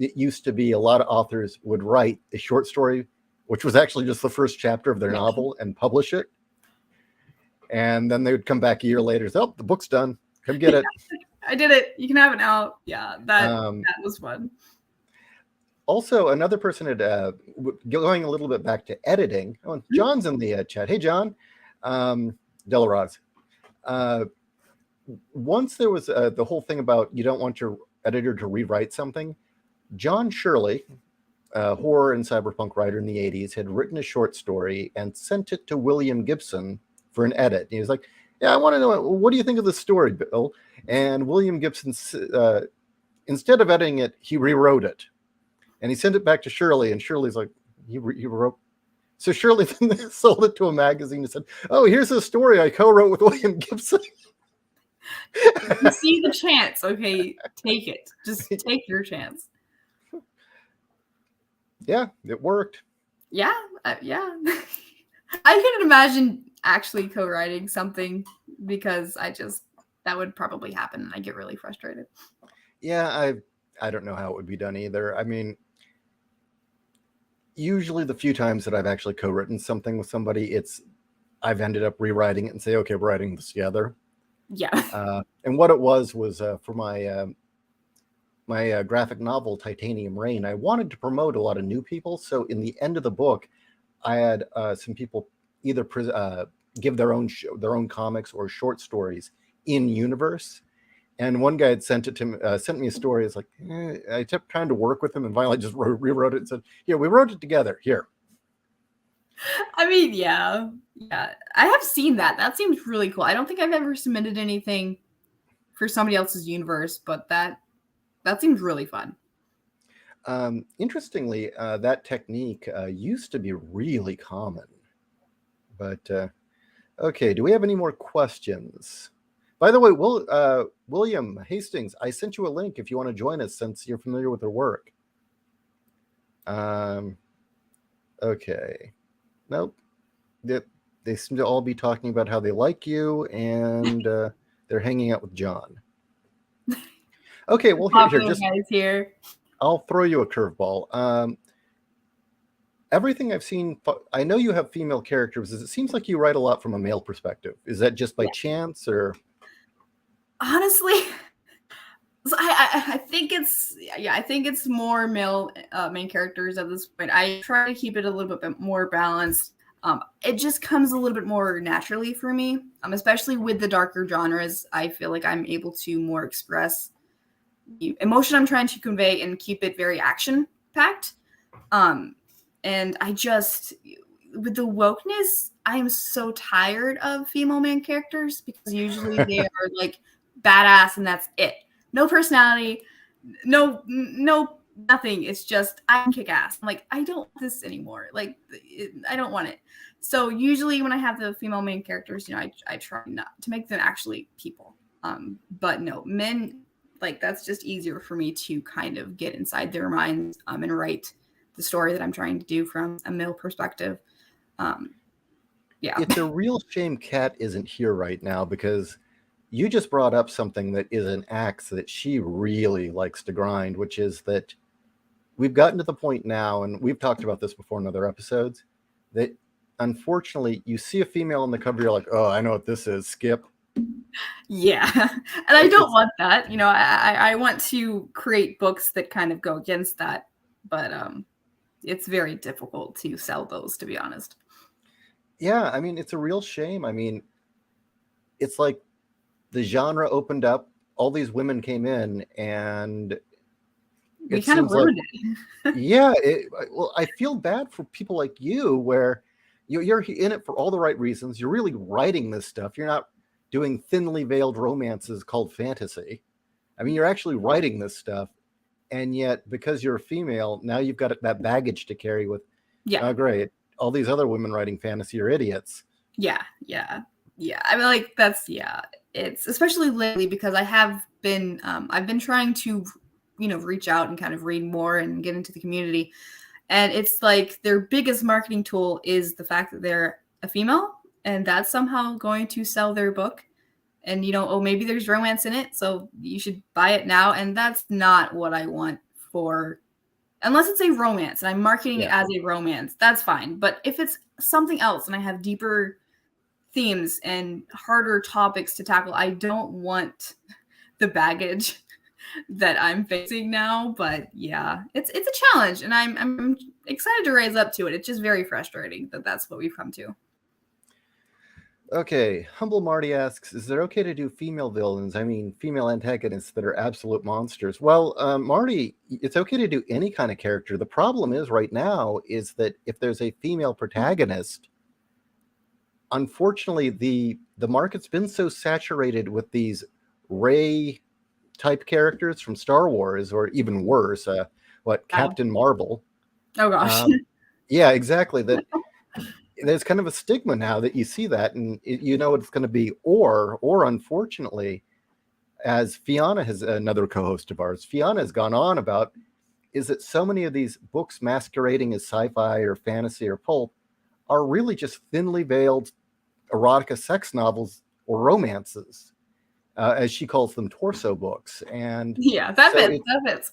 it used to be a lot of authors would write a short story, which was actually just the first chapter of their novel, and publish it. And then they would come back a year later and say, oh, the book's done. Come get it. I did it. You can have it now. Yeah, that was fun. Also, another person had going a little bit back to editing. Oh, John's in the chat. Hey, John. Delaraz. Once there was the whole thing about you don't want your editor to rewrite something. John Shirley, a horror and cyberpunk writer in the 80s, had written a short story and sent it to William Gibson for an edit. He was like, yeah, I want to know, what do you think of the story, Bill? And William Gibson, instead of editing it, he rewrote it. And he sent it back to Shirley, and Shirley's like, he wrote. So Shirley then sold it to a magazine and said, oh, here's a story I co-wrote with William Gibson. You see the chance, okay? Take it. Just take your chance. Yeah, it worked. Yeah, yeah. I couldn't imagine actually co-writing something because that would probably happen and I get really frustrated. Yeah, I don't know how it would be done either. I mean, usually the few times that I've actually co-written something with somebody, I've ended up rewriting it and say, okay, we're writing this together. Yeah. And what it was for my graphic novel, Titanium Rain, I wanted to promote a lot of new people. So in the end of the book, I had some people either give their own comics or short stories in universe. And one guy had sent me a story. It's like, I kept trying to work with him and finally just rewrote it and said, yeah, we wrote it together here. I mean, yeah. I have seen that. That seems really cool. I don't think I've ever submitted anything for somebody else's universe, but that seems really fun. Interestingly, that technique used to be really common. But okay, do we have any more questions? By the way, William Hastings, I sent you a link if you want to join us since you're familiar with their work. Okay. Nope. They seem to all be talking about how they like you and they're hanging out with John. Okay, well, here. I'll throw you a curveball. Everything I've seen, I know you have female characters. It seems like you write a lot from a male perspective. Is that just by chance, or? Honestly, I think it's more male main characters at this point. I try to keep it a little bit more balanced. It just comes a little bit more naturally for me, especially with the darker genres. I feel like I'm able to more express the emotion I'm trying to convey and keep it very action-packed. And I just, with the wokeness, I am so tired of female main characters because usually they are like badass and that's it. No personality, no nothing. It's just I can kick ass. I'm like, I don't want this anymore. Like, I don't want it. So usually when I have the female main characters, I try not to make them actually people. But no, men, like, that's just easier for me to kind of get inside their minds and write the story that I'm trying to do from a male perspective. Yeah. It's a real shame Kat isn't here right now because you just brought up something that is an axe that she really likes to grind, which is that we've gotten to the point now, and we've talked about this before in other episodes, that unfortunately you see a female on the cover, you're like, oh, I know what this is, skip. Yeah. And I don't want that. You know, I want to create books that kind of go against that. But it's very difficult to sell those, to be honest. Yeah, I mean, it's a real shame. I mean, it's like the genre opened up, all these women came in, and We it kind of seems like, ruined it. yeah, well, I feel bad for people like you where you're in it for all the right reasons. You're really writing this stuff. You're not doing thinly veiled romances called fantasy. I mean, you're actually writing this stuff, and yet because you're a female, now you've got that baggage to carry with, Yeah. oh, great, all these other women writing fantasy are idiots. Yeah. I mean, like, that's, it's especially lately because I've been trying to, you know, reach out and kind of read more and get into the community. And it's like their biggest marketing tool is the fact that they're a female, and that's somehow going to sell their book. And, you know, oh, maybe there's romance in it, so you should buy it now. And that's not what I want for, unless it's a romance and I'm marketing it as a romance, that's fine. But if it's something else and I have deeper themes and harder topics to tackle, I don't want the baggage that I'm facing now. But yeah, it's a challenge, and I'm excited to rise up to it. It's just very frustrating that that's what we've come to. Okay, Humble Marty asks, is it okay to do female villains? I mean, female antagonists that are absolute monsters. Well, Marty, it's okay to do any kind of character. The problem is right now is that if there's a female protagonist, unfortunately, the market's been so saturated with these Rey type characters from Star Wars, or even worse, Captain Marvel. Oh gosh. Yeah, exactly. That there's kind of a stigma now that you see that, and you know what it's going to be. Or unfortunately, as Fiona has, another co-host of ours, Fiona has gone on about, is that so many of these books masquerading as sci-fi or fantasy or pulp are really just thinly veiled erotica sex novels or romances, as she calls them, torso books. And yeah, that fits.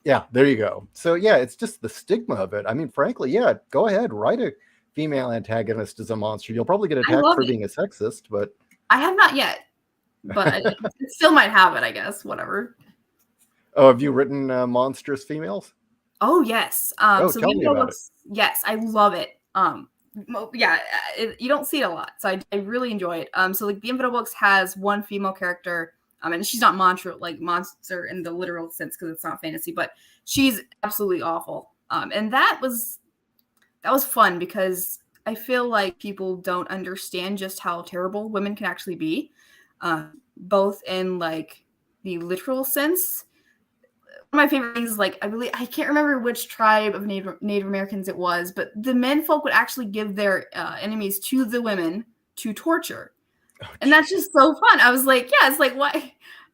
Yeah, there you go. So yeah, it's just the stigma of it. I mean, frankly, yeah, go ahead, write a female antagonist as a monster. You'll probably get attacked for being a sexist, but I have not yet. But I still might have it, I guess. Whatever. Oh, have you written monstrous females? Oh yes. So tell me about it. Yes, I love it. Yeah, you don't see it a lot, so I really enjoy it. So like the Infidel Books has one female character, and she's not monster in the literal sense because it's not fantasy, but she's absolutely awful. And that was fun because I feel like people don't understand just how terrible women can actually be, both in like the literal sense. One of my favorite things is like, I can't remember which tribe of Native Americans it was, but the men folk would actually give their enemies to the women to torture. And that's just so fun. I was like, yeah, it's like, why?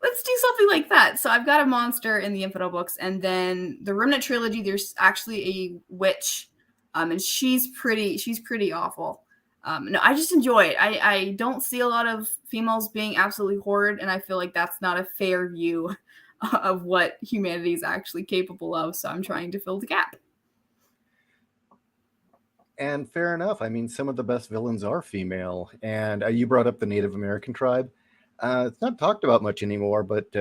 Let's do something like that. So I've got a monster in the Infidel Books. And then the Remnant trilogy, there's actually a witch. And she's pretty awful. No, I just enjoy it. I don't see a lot of females being absolutely horrid. And I feel like that's not a fair view of what humanity is actually capable of. So I'm trying to fill the gap. And fair enough. I mean, some of the best villains are female. And you brought up the Native American tribe. It's not talked about much anymore, but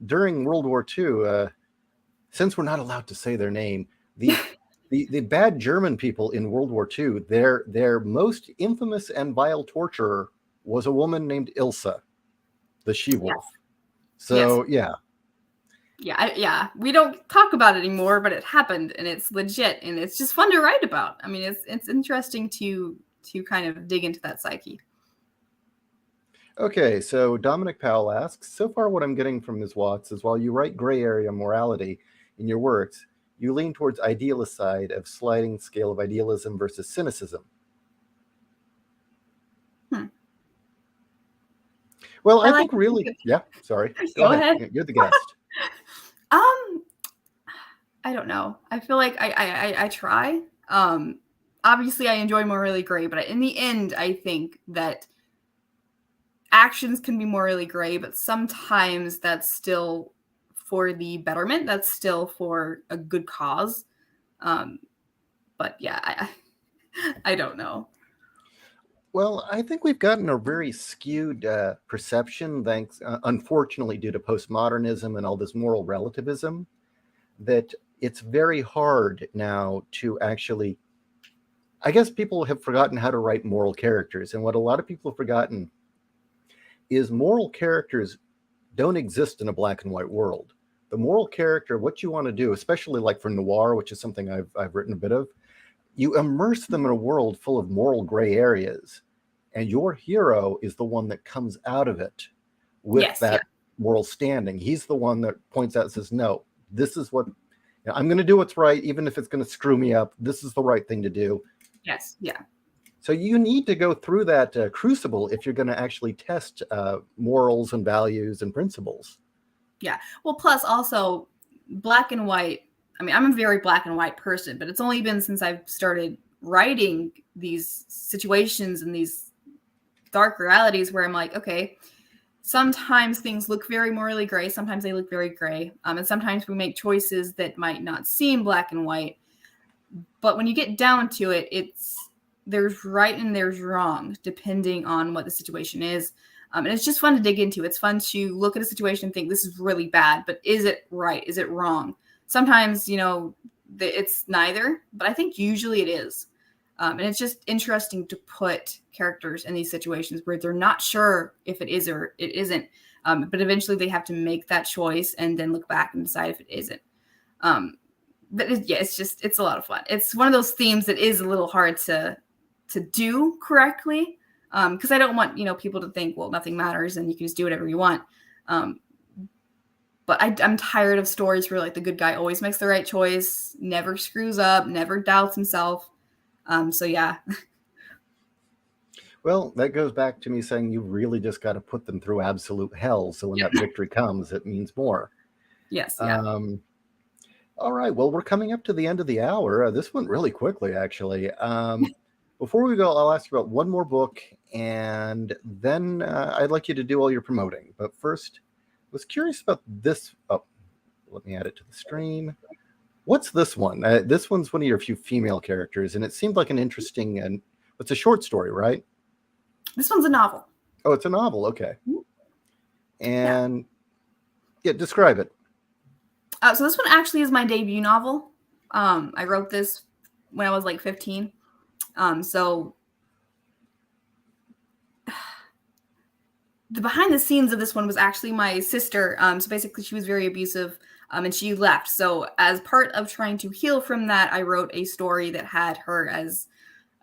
during World War II, since we're not allowed to say their name, the bad German people in World War II, their most infamous and vile torturer was a woman named Ilsa, the she-wolf. Yes. So, yes. Yeah. We don't talk about it anymore, but it happened, and it's legit, and it's just fun to write about. I mean, it's interesting to kind of dig into that psyche. Okay, so Dominic Powell asks, so far what I'm getting from Ms. Watts is while you write gray area morality in your works, you lean towards idealist side of sliding scale of idealism versus cynicism. Well, I think really, yeah, sorry. Go ahead. You're the guest. I don't know. I feel like I try. Obviously I enjoy morally gray, but in the end, I think that actions can be morally gray, but sometimes that's still for the betterment. That's still for a good cause. But yeah, I don't know. Well, I think we've gotten a very skewed perception, thanks, unfortunately, due to postmodernism and all this moral relativism, that it's very hard now to actually. I guess people have forgotten how to write moral characters, and what a lot of people have forgotten is moral characters don't exist in a black and white world. The moral character, what you want to do, especially like for noir, which is something I've written a bit of, you immerse them in a world full of moral gray areas, and your hero is the one that comes out of it with Yes, that yeah. moral standing. He's the one that points out and says, no, this is what I'm going to do what's right, even if it's going to screw me up. This is the right thing to do. Yes, yeah. So you need to go through that crucible if you're going to actually test morals and values and principles. Yeah. Well, plus also black and white. I mean, I'm a very black and white person, but it's only been since I've started writing these situations and these dark realities where I'm like, okay, sometimes things look very morally gray. Sometimes they look very gray. And sometimes we make choices that might not seem black and white. But when you get down to it, there's right and there's wrong, depending on what the situation is. And it's just fun to dig into. It's fun to look at a situation and think, this is really bad, but is it right? Is it wrong? Sometimes, it's neither, but I think usually it is. And it's just interesting to put characters in these situations where they're not sure if it is or it isn't. But eventually they have to make that choice and then look back and decide if it isn't. But it's a lot of fun. It's one of those themes that is a little hard to do correctly. Because I don't want, people to think, well, nothing matters and you can just do whatever you want. But I'm tired of stories where like the good guy always makes the right choice, never screws up, never doubts himself. So yeah. Well, that goes back to me saying you really just got to put them through absolute hell. So when that victory comes, it means more. Yes. Yeah. All right. Well, we're coming up to the end of the hour. This went really quickly, actually. Before we go, I'll ask you about one more book, and then I'd like you to do all your promoting. But first, I was curious about this. Oh, let me add it to the stream. What's this one? This one's one of your few female characters, and it seemed like an interesting, and it's a short story, right? This one's a novel. Oh, it's a novel. Okay. And yeah describe it. So this one actually is my debut novel. I wrote this when I was like 15. So the behind the scenes of this one was actually my sister. So basically she was very abusive, and she left. So as part of trying to heal from that, I wrote a story that had her as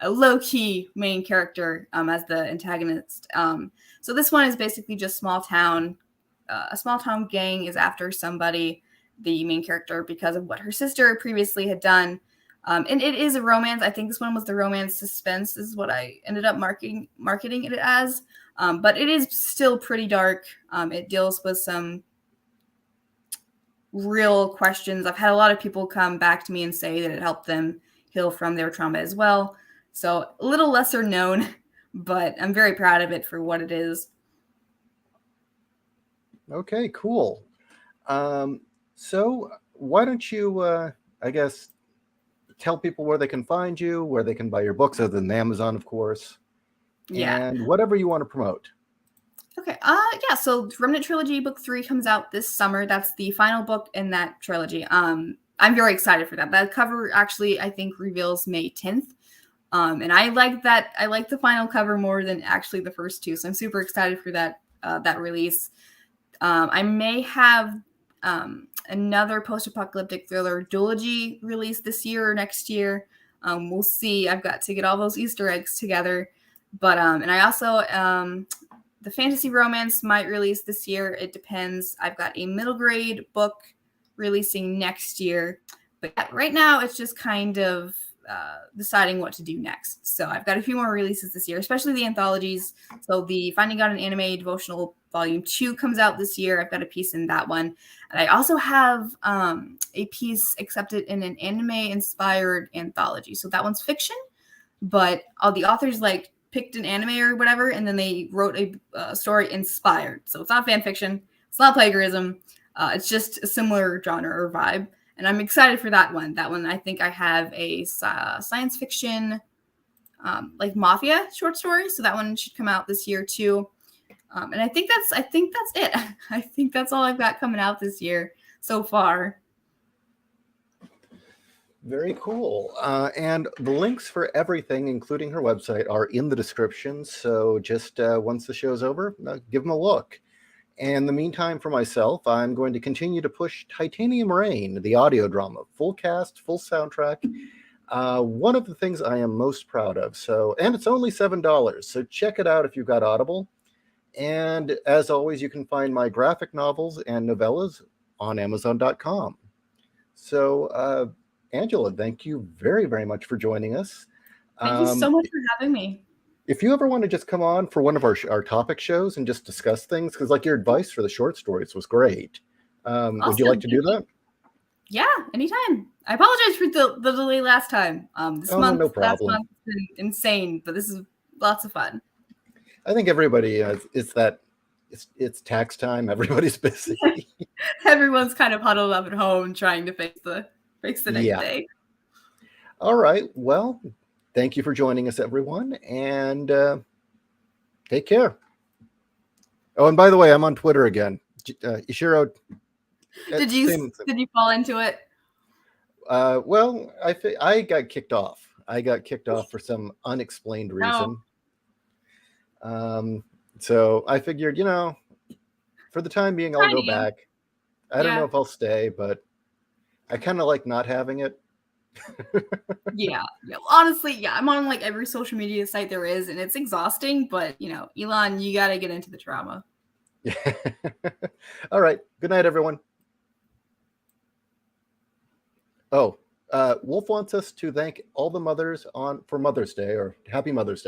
a low-key main character, as the antagonist. So this one is basically just small town. A small town gang is after somebody, the main character, because of what her sister previously had done. And it is a romance. I think this one was the romance suspense is what I ended up marketing it as. But it is still pretty dark. It deals with some real questions. I've had a lot of people come back to me and say that it helped them heal from their trauma as well. So a little lesser known, but I'm very proud of it for what it is. Okay, cool. So why don't you, I guess, tell people where they can find you, where they can buy your books, other than Amazon, of course, and whatever you want to promote. Okay. So Remnant Trilogy Book 3 comes out this summer. That's the final book in that trilogy. I'm very excited for that. That cover actually, I think, reveals May 10th. And I like that. I like the final cover more than actually the first two. So I'm super excited for that release. I may have another post-apocalyptic thriller duology release this year or next year. We'll see. I've got to get all those Easter eggs together. But and I also the fantasy romance might release this year. It depends. I've got a middle grade book releasing next year. But right now it's just kind of deciding what to do next. So I've got a few more releases this year, especially the anthologies. So the Finding God in Anime Devotional Volume 2 comes out this year. I've got a piece in that one. And I also have a piece accepted in an anime-inspired anthology. So that one's fiction, but all the authors picked an anime or whatever, and then they wrote a story inspired. So it's not fan fiction. It's not plagiarism. It's just a similar genre or vibe. And I'm excited for that one. That one, I think I have a science fiction like mafia short stories. So that one should come out this year too. And I think that's it. I think that's all I've got coming out this year so far. Very cool. And the links for everything, including her website, are in the description. So just once the show's over, give them a look. And in the meantime, for myself, I'm going to continue to push Titanium Rain, the audio drama, full cast, full soundtrack. One of the things I am most proud of. And it's only $7. So check it out if you've got Audible. And as always, you can find my graphic novels and novellas on Amazon.com. So, Angela, thank you very, very much for joining us. Thank you so much for having me. If you ever want to just come on for one of our topic shows and just discuss things, because like your advice for the short stories was great. Awesome. Would you like to do that? Yeah, anytime. I apologize for the delay last time. This month, no problem. Last month has been insane, but this is lots of fun. I think everybody it's tax time. Everybody's busy. Everyone's kind of huddled up at home trying to fix the next day. All right. Well, thank you for joining us, everyone, and take care. Oh, and by the way, I'm on Twitter again. Ishiro. Did you fall into it? Well, I got kicked off. I got kicked off for some unexplained reason. So I figured, for the time being, I'll go back. I don't know if I'll stay, but I kind of like not having it. Yeah. Honestly, I'm on like every social media site there is, and it's exhausting, but Elon, you got to get into the drama. Yeah. All right. Good night, everyone. Oh, Wolf wants us to thank all the mothers for Mother's Day, or Happy Mother's Day.